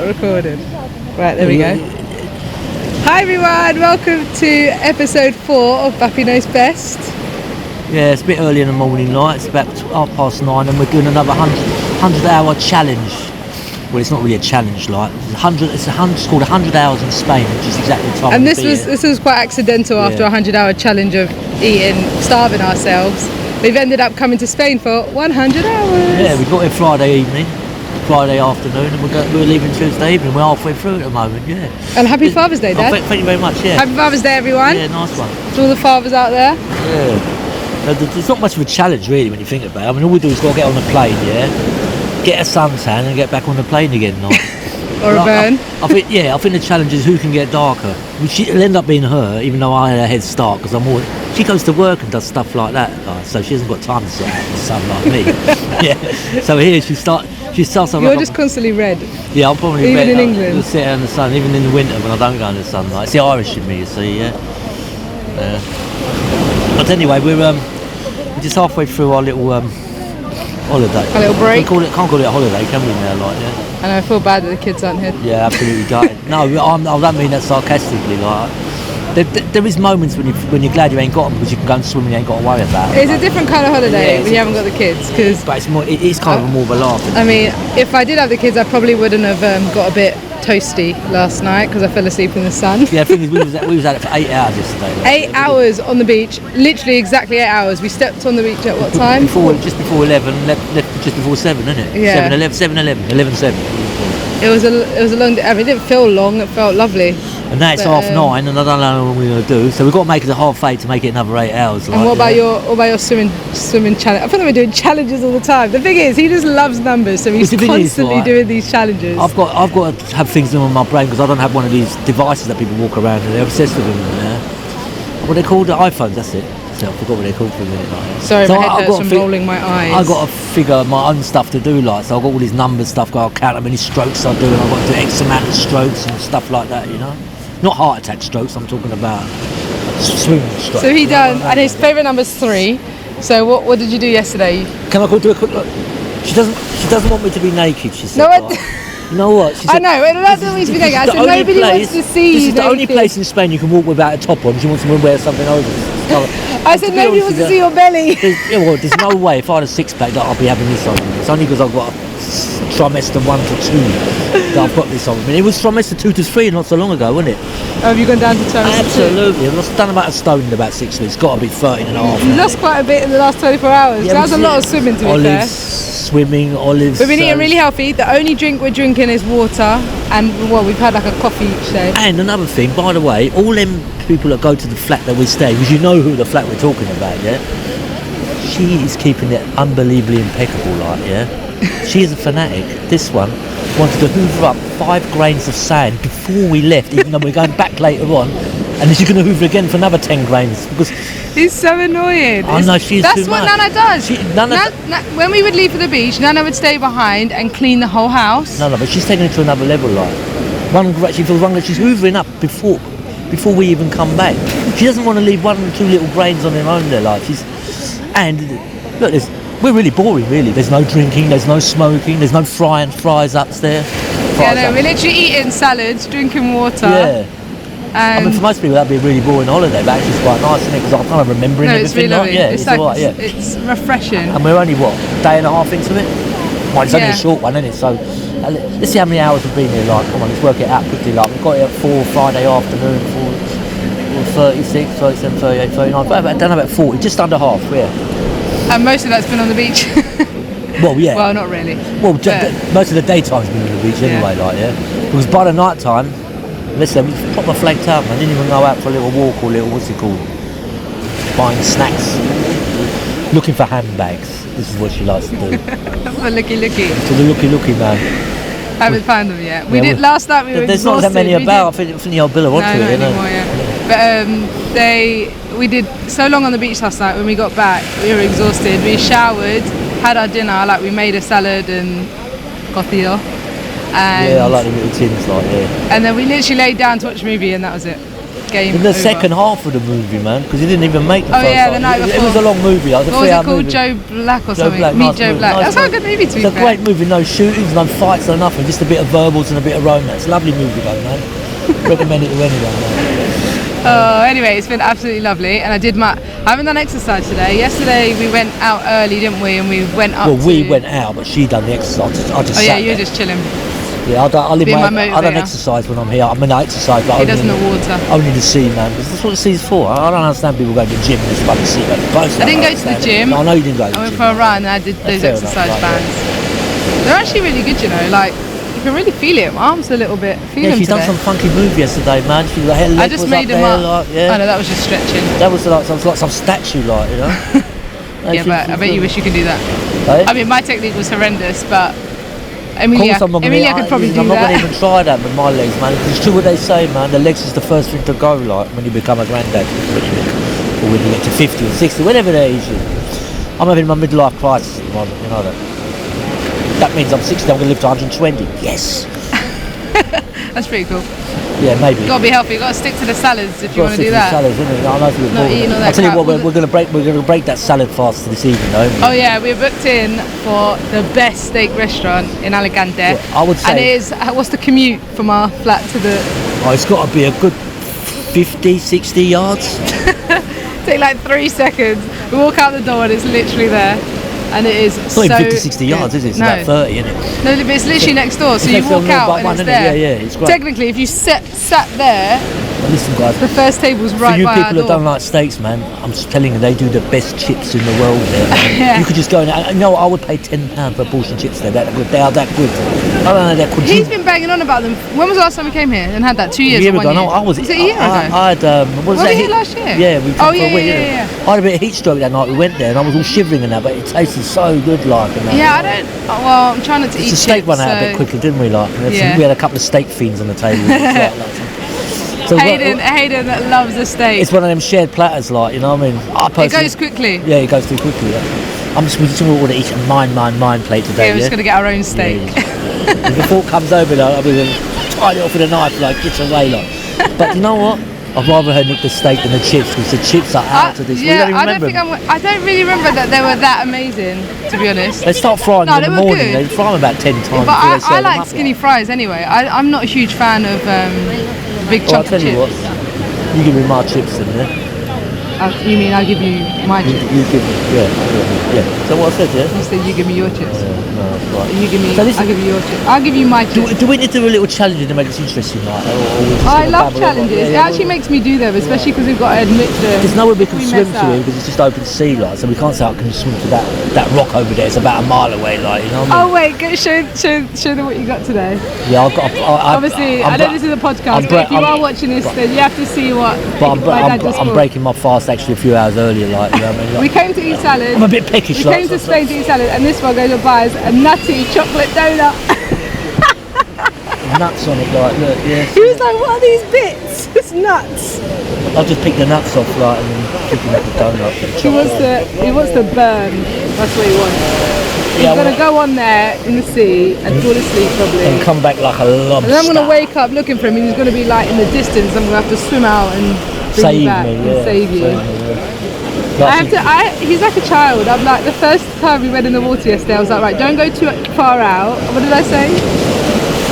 Recorded. Right, there we go. Hi everyone, welcome to episode 4 of Bappé Knows Best. Yeah, it's a bit early in the morning, like it's about 9:30, and we're doing another 100-hour challenge. Well, it's not really a challenge, like it's called 100 hours in Spain, which is exactly the time. And this was quite accidental after a 100-hour challenge of starving ourselves. We've ended up coming to Spain for 100 hours. Yeah, we got here Friday afternoon, and we're leaving Tuesday evening. We're halfway through at the moment, yeah. And happy Father's Day, Dad. Thank you very much, yeah. Happy Father's Day, everyone. Yeah, nice one. To all the fathers out there. Yeah. There's not much of a challenge, really, when you think about it. I mean, all we do is go get on the plane, yeah, get a suntan and get back on the plane again, like. Or a burn. I think the challenge is who can get darker. It'll end up being her, even though I had a head start, because she goes to work and does stuff like that, like, so she hasn't got time to sit out in the sun like me. Yeah. So here she starts. You're just constantly red. Yeah, I'm probably even red. In England. You'll sit out in the sun, even in the winter when I don't go in the sunlight. It's the Irish in me, you see. Yeah. But anyway, we're just halfway through our little holiday. A little break. Can't call it a holiday, can we now? Like, yeah. I know, I feel bad that the kids aren't here. Yeah, absolutely gutted. No, I don't mean that sarcastically. Like, there is moments when you're glad you ain't got them because you can go and swim and you ain't got to worry about it. It's a different kind of holiday when you haven't got the kids. But it's kind of more of a laugh. I mean, if I did have the kids, I probably wouldn't have got a bit toasty last night because I fell asleep in the sun. Yeah, the thing is, we was at it for 8 hours yesterday. Like, 8 hours on the beach, literally exactly 8 hours. We stepped on the beach at what time? Just before 11, left just before 7, isn't it? Yeah. 7. It was a long day. I mean, it didn't feel long. It felt lovely. And now it's 9:30, and I don't know what we're going to do. So we've got to make it a 8:30 to make it another 8 hours. And what about your swimming challenge? I feel like we're doing challenges all the time. The thing is, he just loves numbers, so he's constantly doing these challenges. I've got to have things in my brain because I don't have one of these devices that people walk around and they're obsessed with them. Yeah? What are they called? The iPhones. That's it. So I forgot what they're called for a minute. Like. Sorry, so my head hurts from rolling my eyes. I've got to figure my own stuff to do, like, so I've got all these numbers stuff, I'll count how many strokes I do, and I've got to do X amount of strokes and stuff like that, you know? Not heart attack strokes, I'm talking about swimming strokes. So he done, and his favourite number's 3. So what did you do yesterday? Can I do a quick look? She doesn't want me to be naked, she said. No, you know what? She said, I know, it doesn't mean to be naked. I said nobody wants to see you. This is the only place in Spain you can walk without a top on. She wants to wear something over. I said nobody wants to see your belly. There's no way if I had a six-pack that I'll be having this on. It's only because I've got a trimester 1 to 2 that I've got this on. I mean, it was trimester 2 to 3 not so long ago, wasn't it? Oh, have you gone down to trimester 2? Absolutely. I've lost done about a stone in about 6 weeks. It's got to be 13 and a half. You lost quite a bit in the last 24 hours. Yeah, that was a lot of swimming, to be fair. Swimming, olives. We've been eating really healthy. The only drink we're drinking is water, and we've had like a coffee each day. And another thing, by the way, all them people that go to the flat that we stay, because you know who the flat we're talking about, yeah? She is keeping it unbelievably impeccable, like, yeah? She is a fanatic. This one wanted to hoover up 5 grains of sand before we left, even though we're going back later on, and then she's going to hoover again for another 10 grains, because... He's so annoying. I know, she's That's what Nana does. When we would leave for the beach, Nana would stay behind and clean the whole house. No, but she's taking it to another level, like. She feels one that she's hoovering up before we even come back. She doesn't want to leave 1 or 2 little grains on their own there, like. Look, we're really boring, really. There's no drinking, there's no smoking, there's no fries upstairs. We're literally eating salads, drinking water. Yeah. I mean, for most people that'd be a really boring holiday, but actually it's quite nice, isn't it? Because I'm kind of remembering everything. It's really lovely. Yeah, it's alright, yeah. It's refreshing. And we're only, what, a day and a half into it? Well, it's only a short one, isn't it? So, let's see how many hours we've been here, like, come on, let's work it out quickly, like, we've got here at 4 Friday afternoon, 36, 37, 38, 39, I've done about 40, just under half, yeah. And most of that's been on the beach. Well, yeah. Well, not really. Well, most of the daytime's been on the beach anyway, like, yeah. Because by the night time, listen, we proper flaked out. I didn't even go out for a little walk or what's it called? Buying snacks. Looking for handbags. This is what she likes to do. For looky. To the looky, man. I haven't found them yet. We did last night. We were There's exhausted. not that many about. I think the old Billa wanted it, not anymore, But we did so long on the beach last night. When we got back, we were exhausted. We showered, had our dinner. Like we made a salad and cocido. Yeah, I like the little tins, like, yeah. And then we literally laid down to watch a movie, and that was it. game In the over. second half of the movie, man, because he didn't even make the first yeah, half. the night It before. was a long movie. It was a What was it 3-hour called? movie. Joe Black or Joe something? Black, Meet nice Joe movie, Black. nice That's not a movie. good movie to be It's a fair. great movie, no shootings, no fights, no nothing, just a bit of verbals and a bit of romance. Lovely movie though, man. Recommend it to anyone, man. Anyway, it's been absolutely lovely, and I haven't done exercise today. Yesterday we went out early, didn't we? And we went up. Well, we went out, but she done the exercise. I just Oh yeah, sat you were there. just chilling. Yeah, I Being my don't motivator. exercise when I'm here. I mean, I exercise, but He does in the water. only the sea, man. Because that's what the sea's for. I don't understand people going to the gym and it's bloody sea. I didn't go to the gym. No, I know you didn't go to the I went gym. for a run and I did those fair enough, exercise right, bands. They're actually really good, you know. Like you can really feel it. My arms a little bit. Feel Yeah, them she's done today. some funky move yesterday, man. She was like, her leg I just was made up them there, up. like, yeah. Oh no, that was just stretching. That was like some statue, like, you know. Yeah, but I bet you wish you could do that. Hey? I mean, my technique was horrendous, but Of Emilia, course I'm not gonna, Emilia could probably do I'm not going to that. even try that with my legs, man. It's true what they say, man. The legs is the first thing to go, like, when you become a granddad. Or when you get to 50 or 60, whatever the age is. I'm having my midlife crisis at the moment, you know that. That means I'm 60, I'm going to live to 120. Yes. That's pretty cool. Yeah, maybe. You gotta be healthy. You gotta stick to the salads if you want to do that. Salads, isn't it? I know it's a bit Not boring. eating all that I'll tell you crap. what, we're going to break that salad fast this evening, though. Oh yeah, we're booked in for the best steak restaurant in Alicante. Yeah, I would say- And it is. What's the commute from our flat to the? Oh, it's got to be a good 50, 60 yards. Take like 3 seconds. We walk out the door and it's literally there, and it is It's not even 50, 60 yards, is it? It's no. about 30, isn't it? No, but it's literally next door. So It's you next door, walk no, out but and one, it's isn't it? there. Yeah, yeah, it's great. Technically, if you sat there, But listen, guys. the first table's right For you by people our who door. don't like steaks, man, I'm just telling you, they do the best chips in the world there, man. Yeah. You could just go in there. You know what, I would pay £10 for a portion of chips there. They're that good. They are that good. I don't know, they're good. He's been banging on about them. When was the last time we came here and had that? 2 years A year or 1 ago, year? no, I was it a year ago? I had, what was Were that? we here last year? Yeah, we Oh, came for yeah, a week, yeah, didn't we? yeah. I had a bit of heat stroke that night. We went there and I was all shivering and that, but it tasted so good, like. And that. Yeah, I don't. Well, I'm trying not to eat The steak chips, run out a bit so- quickly, didn't we? Like, Yeah. we had a couple of steak fiends on the table. So Hayden loves a steak. it's one of them shared platters, like, you know what I mean? I It personally- goes quickly. Yeah, it goes too quickly. Yeah. We're just going to order each a mine plate today. Yeah, we're just gonna get our own steak. Yeah. Before it comes over, though, I'll be going to tie it off with a knife, like, get away, like. But you know what? I'd rather her nick the steak than the chips, because the chips are out of this. We Yeah, don't even I don't remember think I don't really remember that they were that amazing, to be honest. They start frying No, them in they the were morning. good. They fry them about 10 times. But before they I serve them like up, skinny fries anyway. I'm not a huge fan of big Well, I'll chunky tell you what. chips. You give me my chips then, yeah? You mean I'll give you my You chips? give me, yeah. So what I said, yeah? You said you give me your chips. No, that's right. You give me. So listen- I'll give you your chips. I'll give you my chips. Do we need to do a little challenge to make this interesting, like? Or we just I gonna love babble on? challenges. Yeah, It yeah, actually makes me do them, especially because we've got to admit There's nowhere we can we swim mess to up. here because it's just open sea, like, so we can't say I can swim to that rock over there. It's about a mile away, like, you know what I mean? Oh wait, go, show them what you got today. Yeah, I've got. Obviously, I know this is a podcast, but if you are watching this, then you have to see what But my dad just I'm bought. breaking my fast actually a few hours earlier, like, you know what I mean? We Like, came to eat salad. I'm a bit peckish, We like, came to so- Spain to eat salad, and this one goes and buys a nutty chocolate donut. nuts on it, like, look, yeah. He was like, "What are these bits? It's nuts." I'll just pick the nuts off, like, and then pick them up the donut. He wants the burn. That's what he wants. He's Yeah, gonna go on there in the sea and fall asleep probably. and come back like a lobster. And then I'm gonna wake up looking for him, and he's gonna be like in the distance. I'm gonna have to swim out and bring Save you back me, and yeah. save you. Yeah. He's like a child. I'm like, the first time we went in the water yesterday, I was like, right, don't go too far out. What did I say?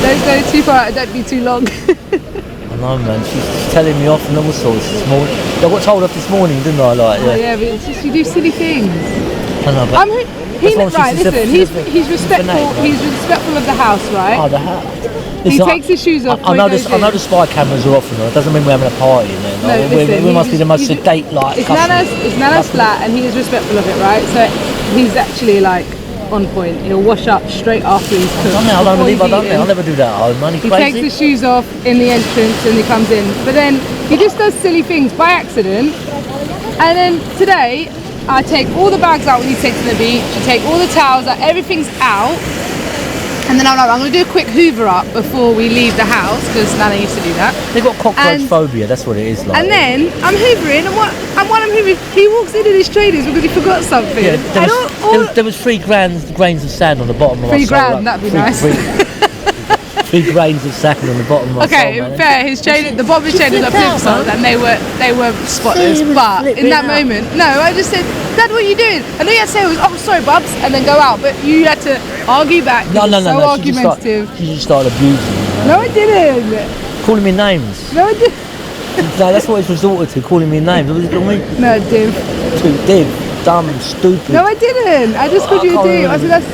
Don't go too far out and don't be too long. I know, man. She's telling me off and all sorts this morning. I got told off this morning, didn't I? Like, Oh, yeah, but it's just, you do silly things. I know, but Right, listen, he's respectful. He's respectful of the house, right? oh, the hat. He takes his shoes off. I know before he I know goes the spy cameers are off and all. It doesn't mean we're having a party in there. No, Like, listen, we must be the most he's- sedate, like. It's customers. Nana's flat, and he is respectful of it, right? So he's actually like on point. He'll wash up straight after he's cooked. I don't before believe he's I don't. eaten. I'll never do that at home, man. He Crazy. takes his shoes off in the entrance and he comes in. But then he just does silly things by accident. And then today, I take all the bags out when he takes to the beach. I take all the towels out. Everything's out. And then I'm like, I'm going to do a quick hoover up before we leave the house, because Nana used to do that. They've got cockroach And- phobia. That's what it is like. And then I'm hoovering, and while I'm hoovering, he walks in his trainers because he forgot something. yeah, And there was 3 grains of sand on the bottom of my $3 soul, grand, that'd be three- nice. 3 grains of sand on the bottom of my Okay, soul, man. fair. The bob was chained on flip soles, and they were spotless. Yeah, But flip in it that out. moment, no, I just said, "Dad, what are you doing?" And all you had to say was, "Oh, sorry, Bubs," and then go out. But you had to argue back. No, So argumentative. She just started abusing me. No, I didn't. Calling me names. No, I didn't. No, that's what it's resorted to, calling me names. What was it called me? No, div. Too div, dumb, stupid. No, I didn't. I just called you a div. I said that's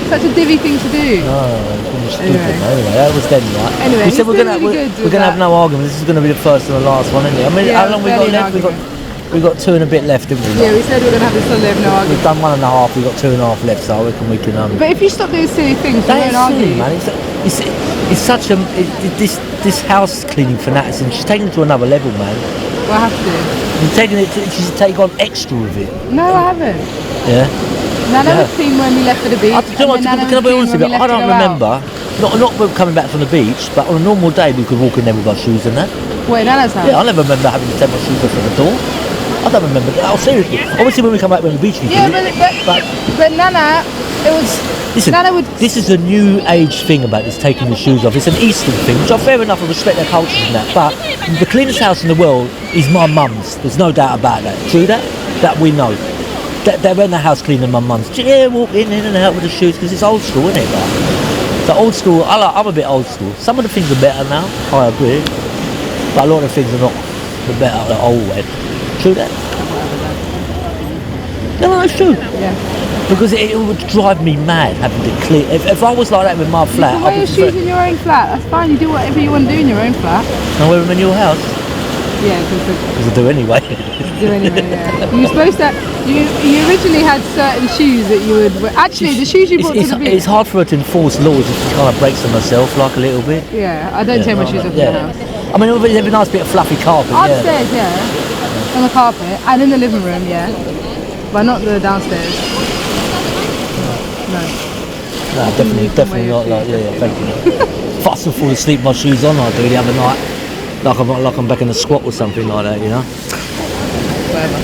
such a divvy thing to do. No, called me stupid. Anyway. Anyway, that was then, right? Anyway, we said he's doing really good we're with gonna have that. no argument. This is gonna be the first and the last one, isn't it? I mean, Yeah, how long we got barely an left? We got 2 and a bit left, didn't we? Yeah, we said we're gonna have this on live no We've argument. done 1.5. We've got 2.5 left, so I reckon we can. But if you stop doing silly things, we That is won't silly, argue. man. It's such a this house cleaning fanaticism. She's taking it to another level, man. Well, I have to. She's taken on extra with it. No, I haven't. Yeah. Nana Yeah. was clean when we left for the beach. I, do you know what, and then Nana can I was be clean honest when with we you? left I to don't go out. remember. Not when coming back from the beach, but on a normal day we could walk in there with our shoes and that. Wait, Nana's house? Yeah, I never remember having to take my shoes off at the door. I don't remember. Oh, seriously. Obviously, when we come back from the beach, we Yeah, do it. but Nana, it was. Listen, Nana would. this is a new age thing about this taking the shoes off. It's an Eastern thing, which I fair enough, I respect their cultures and that. But the cleanest house in the world is my mum's. There's no doubt about that. True that? That we know. They're in the house cleaning my mum's. Yeah, walk in and out with the shoes because it's old school, isn't it? Like, the old school, I'm a bit old school. Some of the things are better now, I agree. But a lot of things are not the better, the old way. True that? No, it's true. Yeah. Because it would drive me mad having to clean. If I was like that with my You flat, can wear your shoes in your own flat. That's fine. You do whatever you want to do in your own flat. I wear them in your house. Yeah, because I do anyway. do anyway. Yeah. You were supposed to. You originally had certain shoes that you would wear. Actually, the shoes you brought to the beach. It's hard for her to enforce laws if she kind of breaks them herself, like a little bit. Yeah, I don't take my shoes off in the house. I mean, it'd be a nice bit of fluffy carpet. Upstairs, yeah. On the carpet and in the living room, yeah. But not the downstairs. No. No, definitely not. Like, yeah, thank you. If I still fall asleep, my shoes on, I do the other night, like I'm back in the squat or something like that, you know. Whatever.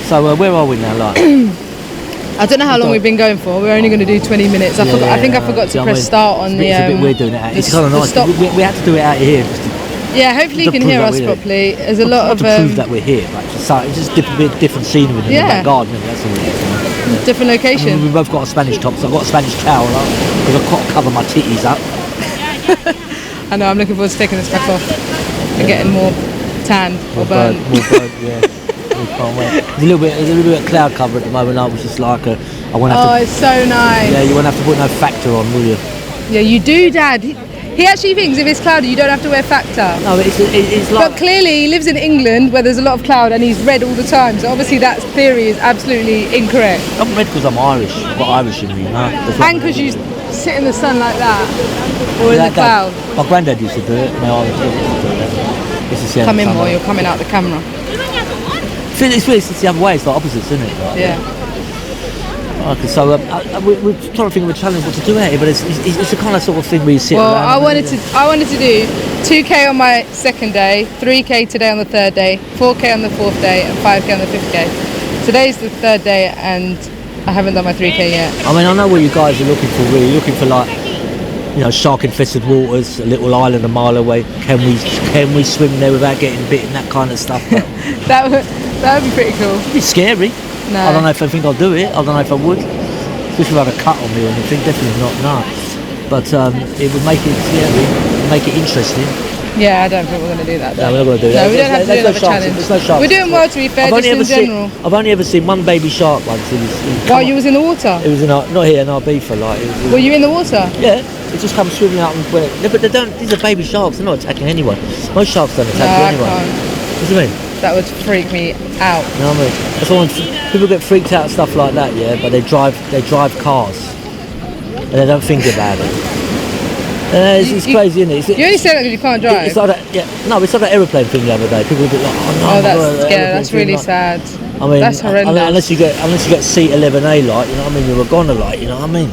So where are we now, like? I don't know how long we've been going for. We're only going to do 20 minutes. I think I forgot to press start on the. It's a bit weird doing it. It's kind of nice. We had to do it out here. Yeah, hopefully you can hear us properly. There's a lot of to prove that we're here. Like, it's just a bit different scenery than the back garden. That's all it is. different location. I mean, we've both got a Spanish top, so I've got a Spanish towel because I've got to cover my titties up. I know. I'm looking forward to taking this back off and getting more tanned or burnt. More burnt, yeah. We can't wait. There's a little bit of cloud cover at the moment. I was just like, I won't have to. Oh, it's so nice. Yeah, you won't have to put no factor on, will you? Yeah, you do, Dad. He actually thinks if it's cloudy, you don't have to wear factor. No, it's like. But clearly, he lives in England where there's a lot of cloud, and he's red all the time. So obviously, that theory is absolutely incorrect. I'm red because I'm Irish. I've got Irish in me, you know. And because you sit in the sun like that, or in the cloud. My granddad used to do it. My Irish used to do it. It's the Come in more. You're coming out the camera. It's the other way. It's the opposites, isn't it? Like, Yeah. Okay, so we're trying to think of a challenge what to do out here, but it's the kind of sort of thing where you sit Well, around. I wanted to do 2K on my second day, 3K today on the third day, 4K on the fourth day, and 5K on the fifth day. Today's the third day, and I haven't done my 3K yet. I mean, I know what you guys are looking for. Really, you're looking for like, you know, shark-infested waters, a little island a mile away. Can we swim there without getting bitten? That kind of stuff. That would be pretty cool. It'd be scary. No. I don't know if I think I'll do it. I don't know if I would. Especially if I had a cut on me or anything. Definitely not. No. But it would make it interesting. Yeah, I don't think we're going to do that. No, we're not going to do that. No, we don't have to do another challenge. There's no sharks. We're doing well, to be fair, just in general. I've only ever seen one baby shark once. While you was in the water? It was not here in Ibiza. Like, Were you in the water? Yeah. It just comes swimming out and but they don't. These are baby sharks. They're not attacking anyone. Most sharks don't attack anyone. What do you mean? That would freak me out. You know what I mean? That's why people get freaked out at stuff like that, yeah. But they drive cars, and they don't think about it. It's crazy, isn't it? You only say that because you can't drive. It's like that, yeah. No, it's like that aeroplane thing the other day. People would be like, oh no. Oh, that's really sad. I mean, that's horrendous. Unless you get seat 11A, like, you know what I mean, you're a goner, like, you know what I mean.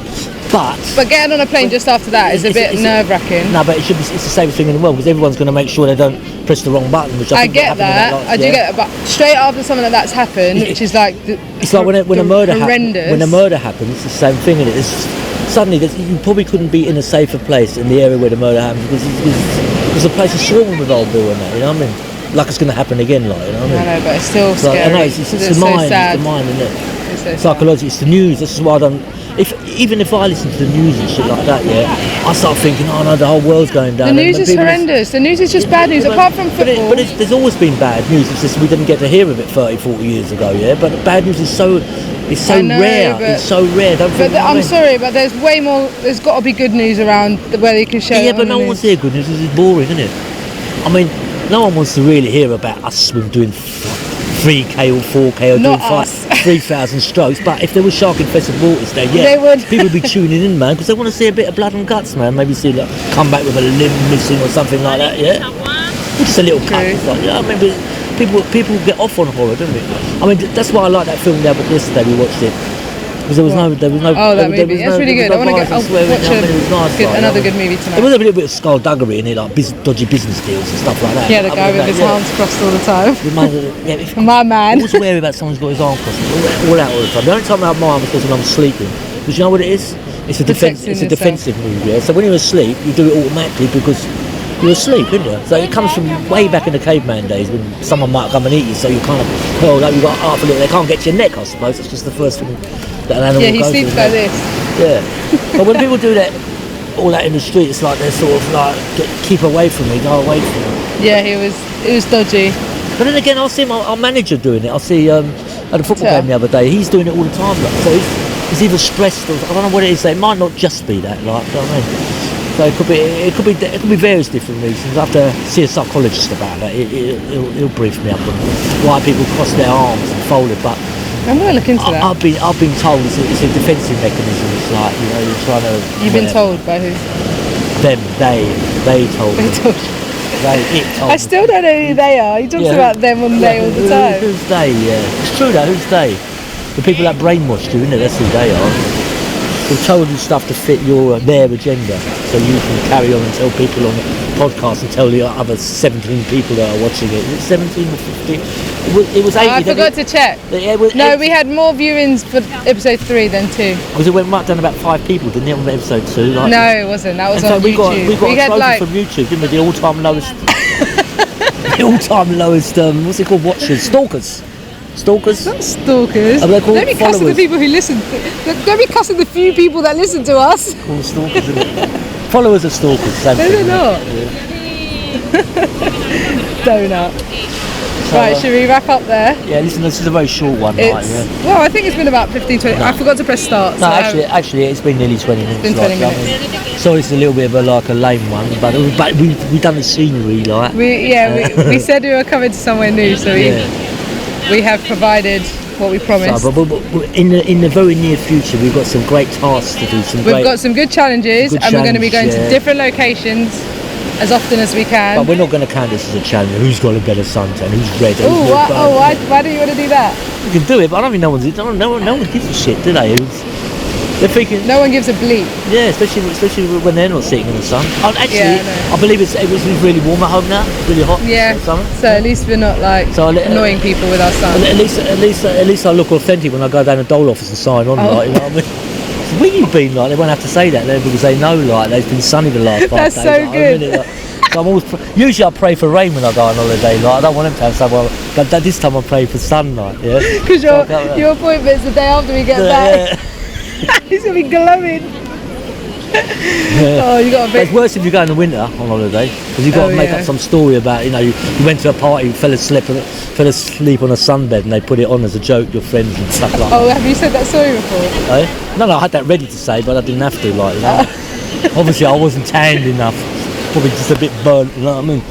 But getting on a plane just after that is a bit nerve-wracking. No, but it's the safest thing in the world because everyone's going to make sure they don't press the wrong button. Which I get that. I do get that. But straight after something like that's happened, which is like it's like when a murder horrendous. When a murder happens, it's the same thing. It's suddenly you probably couldn't be in a safer place in the area where the murder happened because the place is swarming with old Bill and that, you know what I mean? Like it's going to happen again, like, you know what I mean? I know, but it's still scary. I know, it's the so mind, sad. it's the mind, isn't it? It's so Psychology, it's the news. This is why I don't. Even if I listen to the news and shit like that, I start thinking, oh no, the whole world's going down. The news is horrendous. The news is just bad news, apart from football. But there's always been bad news. It's just we didn't get to hear of it 30, 40 years ago, But bad news is so rare. It's so rare. I'm sorry, but there's way more. There's got to be good news around where they can share. Yeah, but no one wants to hear good news. It's boring, isn't it? I mean, no one wants to really hear about us doing 3K or 4K or Not doing 3,000 strokes. But if there was shark-infested waters there, they would. People would be tuning in, man, because they want to see a bit of blood and guts, man. Maybe see come back with a limb missing or something like that, just a little cut. Like, I mean, people get off on horror, don't they? I mean, that's why I like that film yesterday. We watched it. Because there was no. Oh, that movie. That's really good. I want to watch another good movie tonight. There was a little bit of skullduggery in it, like dodgy business deals and stuff like that. Yeah, the guy with his arms crossed all the time. My man. I was wary about someone's got his arm crossed all out all the time. The only time I have mine was when I'm sleeping. Because you know what it is? It's a defensive move. Yeah. So when you're asleep, you do it automatically because you're asleep, isn't you? So it comes from way back in the caveman days when someone might come and eat you. So you kind of curl up. You got half a little. They can't get to your neck, I suppose. That's just the first thing. He sleeps like this. Yeah. But when people do that, all that in the street, it's like they're sort of like, keep away from me, go away from me. Yeah, it was dodgy. But then again, I'll see our manager doing it. I'll see at a football game the other day, he's doing it all the time. Like, so he's either stressed or I don't know what it is. So it might not just be that, like, you know what I mean? So it could be various different reasons. I have to see a psychologist about that. He'll brief me up on why people cross their arms and fold it. But I'm going to look into that. I've been told it's a defensive mechanism. It's like, you're trying to. You've been told by who? Them, they told me. They told you. It told I still don't know who they are. He talks about them and they all the time. Who's they? Yeah, it's true though. Who's they? The people that brainwashed you, isn't it? That's who they are. They've told you stuff to fit their agenda, so you can carry on and tell people on the podcast and tell the other 17 people that are watching it. Was it 17 or 15? It was 80. I forgot to check. We had more viewings for episode 3 than 2. Because it went right down about 5 people, didn't it, on episode 2? Like, no, it wasn't. That was on YouTube. We got a trophy from YouTube, didn't we? The all-time lowest. The all-time lowest. What's it called? Watchers, stalkers. Stalkers? Not stalkers. Don't be cussing the people who listen. Don't be cussing the few people that listen to us. Called stalkers, isn't it? Followers are stalkers. No, they're not. Donut. Right, should we wrap up there? Yeah, listen, this is a very short one. Well, I think it's been about 15, 20. No. I forgot to press start. No, actually, it's been nearly 20 minutes. It's been 20 minutes. Sorry, it's a little bit of a lame one, but we done the scenery, like. We said we were coming to somewhere new, so we have provided what we promised. So, but in the very near future, we've got some great tasks to do. We've got some good challenges, and we're going to be going to different locations as often as we can. But we're not going to count this as a challenge. Who's got a better suntan? Who's red? Why do you want to do that? We can do it, but I don't think no one gives a shit, do they? They're thinking. No one gives a bleep. Yeah, especially when they're not sitting in the sun. I believe it was really warm at home now. Really hot. Yeah. So at least we're not annoying people with our sun. At least I look authentic when I go down the dole office and sign on. Like, you know what I mean? Where you been like? They won't have to say that then because they know like they've been sunny the last 5 days. That's so good. So I'm always usually I pray for rain when I go on holiday. Like I don't want them to have someone, but this time I pray for sunlight. Yeah. Because your appointment's the day after we get back. He's gonna be glowing. Oh, you got a bit. It's worse if you go in the winter on holiday because you've got to make up some story about you went to a party, fell asleep on a sunbed, and they put it on as a joke, your friends and stuff like that. Oh, have you said that story before? No, I had that ready to say, but I didn't have to. Obviously, I wasn't tanned enough. Probably just a bit burnt. You know what I mean?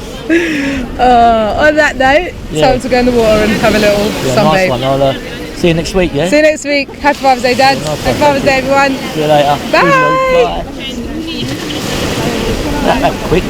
On that note, time to go in the water and have a little sunbathe. Nice one. I'll see you next week. Yeah. See you next week. Happy Father's Day, Dad. Happy Father's Day, everyone. See you later. Bye. That quick.